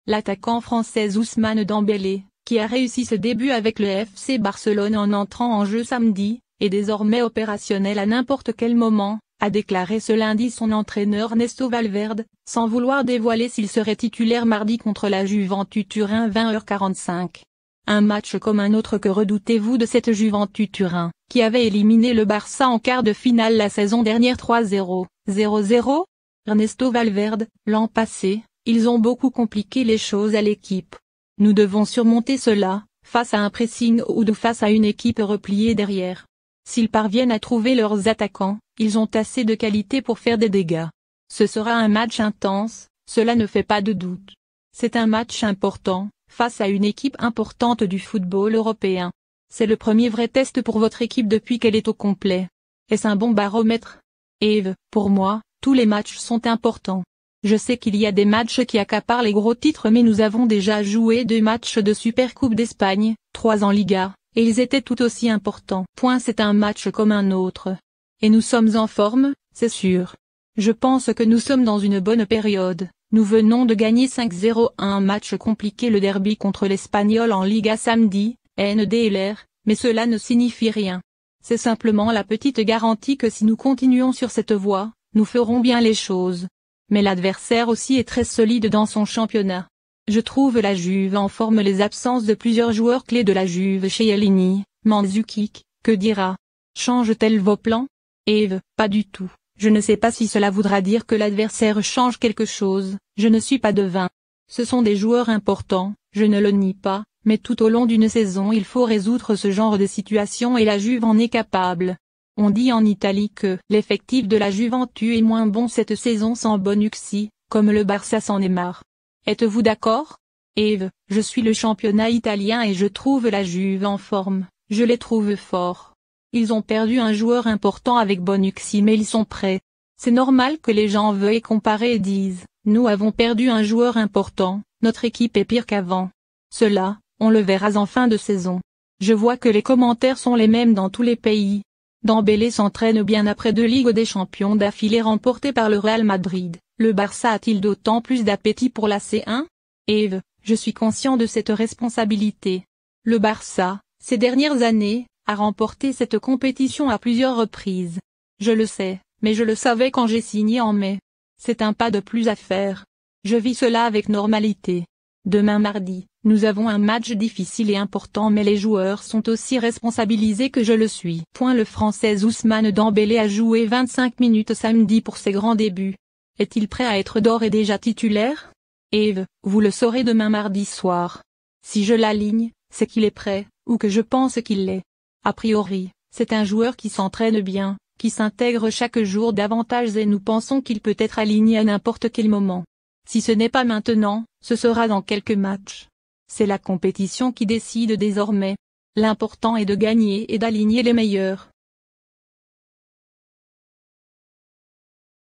L'attaquant français Ousmane Dembélé, qui a réussi ce début avec le FC Barcelone en entrant en jeu samedi, est désormais opérationnel à n'importe quel moment, a déclaré ce lundi son entraîneur Ernesto Valverde, sans vouloir dévoiler s'il serait titulaire mardi contre la Juventus Turin 20h45. Un match comme un autre. Que redoutez-vous de cette Juventus Turin, qui avait éliminé le Barça en quart de finale la saison dernière 3-0, 0-0 ? Ernesto Valverde, l'an passé, ils ont beaucoup compliqué les choses à l'équipe. Nous devons surmonter cela, face à un pressing ou face à une équipe repliée derrière. S'ils parviennent à trouver leurs attaquants, ils ont assez de qualité pour faire des dégâts. Ce sera un match intense, cela ne fait pas de doute. C'est un match important, face à une équipe importante du football européen. C'est le premier vrai test pour votre équipe depuis qu'elle est au complet. Est-ce un bon baromètre? Eve, pour moi, tous les matchs sont importants. Je sais qu'il y a des matchs qui accaparent les gros titres, mais nous avons déjà joué 2 matchs de Supercoupe d'Espagne, 3 en Liga, et ils étaient tout aussi importants. C'est un match comme un autre. Et nous sommes en forme, c'est sûr. Je pense que nous sommes dans une bonne période. Nous venons de gagner 5-0 un match compliqué, le derby contre l'Espagnol en Liga samedi, NDLR, mais cela ne signifie rien. C'est simplement la petite garantie que si nous continuons sur cette voie, nous ferons bien les choses. Mais l'adversaire aussi est très solide dans son championnat. Je trouve la Juve en forme. Les absences de plusieurs joueurs clés de la Juve, Chiellini, Mandzukic, que dira? Change-t-elle vos plans? Eve, pas du tout. Je ne sais pas si cela voudra dire que l'adversaire change quelque chose, je ne suis pas devin. Ce sont des joueurs importants, je ne le nie pas, mais tout au long d'une saison il faut résoudre ce genre de situation et la Juve en est capable. On dit en Italie que l'effectif de la Juventus est moins bon cette saison sans Bonucci, comme le Barça s'en est marre. Êtes-vous d'accord? Eve, je suis le championnat italien et je trouve la Juve en forme, je les trouve forts. Ils ont perdu un joueur important avec Bonucci, mais ils sont prêts. C'est normal que les gens veuillent comparer et disent, nous avons perdu un joueur important, notre équipe est pire qu'avant. Cela, on le verra en fin de saison. Je vois que les commentaires sont les mêmes dans tous les pays. Dembélé s'entraîne bien après 2 Ligues des Champions d'affilée remportées par le Real Madrid. Le Barça a-t-il d'autant plus d'appétit pour la C1? Eve, je suis conscient de cette responsabilité. Le Barça, ces dernières années, a remporté cette compétition à plusieurs reprises. Je le sais, mais je le savais quand j'ai signé en mai. C'est un pas de plus à faire. Je vis cela avec normalité. Demain mardi, nous avons un match difficile et important, mais les joueurs sont aussi responsabilisés que je le suis. Le Français Ousmane Dembélé a joué 25 minutes samedi pour ses grands débuts. Est-il prêt à être d'ores et déjà titulaire? Eve, vous le saurez demain mardi soir. Si je l'aligne, c'est qu'il est prêt, ou que je pense qu'il l'est. A priori, c'est un joueur qui s'entraîne bien, qui s'intègre chaque jour davantage et nous pensons qu'il peut être aligné à n'importe quel moment. Si ce n'est pas maintenant, ce sera dans quelques matchs. C'est la compétition qui décide désormais. L'important est de gagner et d'aligner les meilleurs.